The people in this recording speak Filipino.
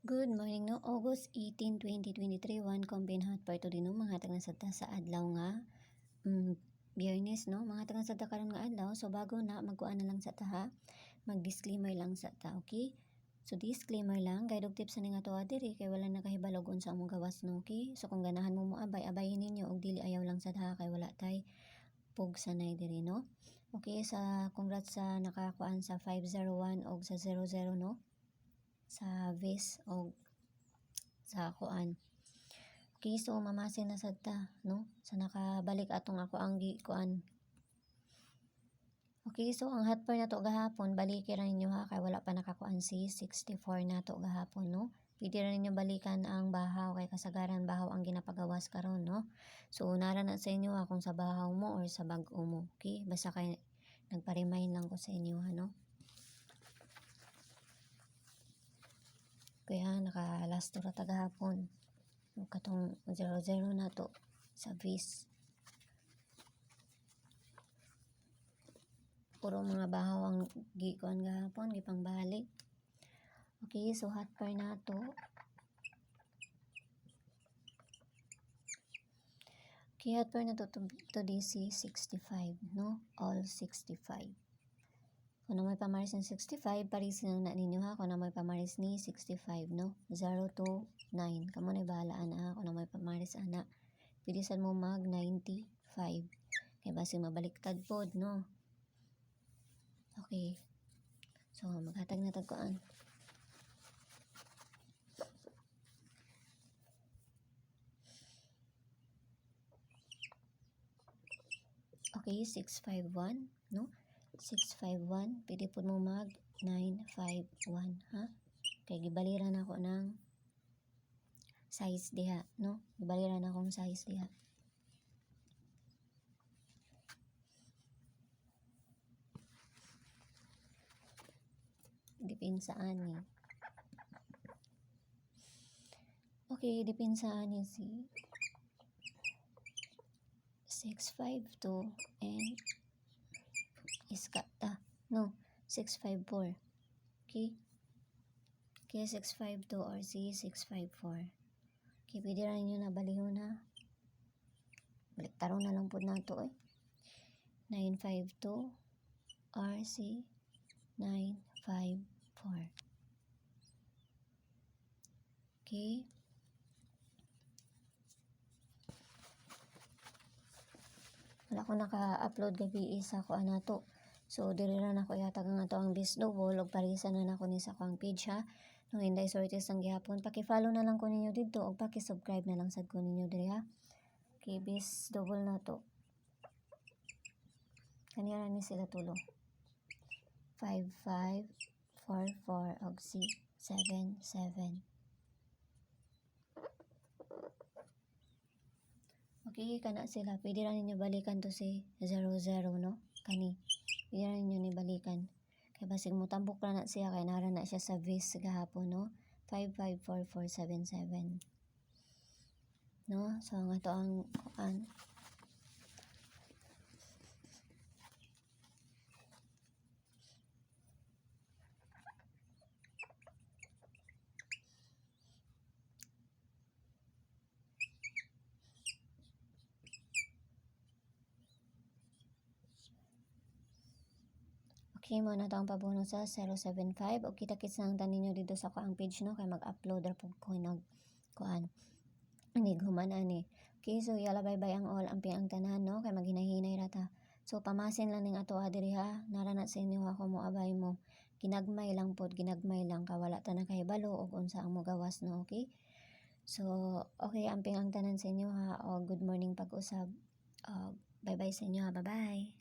Good morning no, August 18, 2023, 1 combine hot part din no, mga tagang sadta sa adlaw nga Biyernes no, mga tagang sadta karon nga adlaw. So bago na magkuan na lang sa ta, mag-disclaimer lang sa ta, okay? So disclaimer lang, guide og tips ani nga to diri kay wala nakahibalo kung sa among gawas no, okay? So kung ganahan mo moabay, abayin ninyo og dili ayaw lang sa ta kay wala tay pug sanay diri no. Okay, sa congrats sa nakakuan sa 501 og sa 00 no, sa vis o sa kuan. Okay, so mamasin na sad ta no, sa nakabalik atong ako ang kuan. Okay, so ang hot par na to gahapon, balikin ra ninyo ha kay wala pa nakakuan si 64 na to gahapon no. Pwede ra ninyo balikan ang bahaw kay kasagaran bahaw ang ginapagawas karon no. So unara na sa inyo ha kung sa bahaw mo or sa bag-o mo. Okay, basta kay nagpa-remind lang ko sa inyo ha no. Kaya naka-last to rata gahapon. Katong 00 na to sa vis. Puro mga bahaw ang gikuan gahapon, gipang balik. Okay, so hot par na to. Okay, hot par na to DC 65 no, all 65. Kung na may pamaris ng 65, parisin na ninyo ha. Kung na may pamaris ni 65, no? 0 to 9. Kamo na bahalaan ha. Kung na may pamaris ana, pilisan mo mag 95. Kaya basi mabaliktad pod, no? Okay. So, maghatag na tagkuan. Okay, 651, no? 651, pwede po mo mag 951, ha? Kaya gibaliran ako ng size diha, no? Gibaliran akong size diha. Depinsaan ni. Okay, depinsaan ni si 652 and iskata, no? 654. Okay? Kaya 652 or si 654. Okay, pwede rin nyo na balihon ha. Baliktaro na lang po na ito eh. 952 RC 954. Okay. Wala ko naka-upload gabi isa ko ana to. So diri ra na ko yatag nga to ang bis double og parisan na nako ni sa akong page ha. Nung Inday Sortes ang gihapon, paki-follow na lang ko ninyo dito og paki-subscribe na lang sad ko ninyo diri ha. Okay, bis double na to. Kaniya ni sila tulo. 5544 og 677. Okay, kana sila. Pwede ra ninyo balikan to si 00 no. Kani. Pwede ra ninyo ni balikan. Kaya basig mo tambok ra na siya kay nara na siya sa vis gahapon no. 554477. No, so nga to ang kuan. Okay, mo na ang pabono sa 075. O kita-kits lang tanin nyo dito sa kuang page no. Kaya mag-upload ra po ko nag kuan. Hindi human ani. Okay, so yala bye-bye ang all ang piang tanan no. Kaya maghinahinay rata. So pamasin lang ning ato adiri ha. Nara na sa inyo ako mo abay mo. Ginagmay lang pod, ginagmay lang kawala ta na kahibalo og unsa ang mogawas no, okay? So, okay, ang tanan sa inyo ha. O good morning pag-usab. Bye-bye sa inyo ha. Bye-bye.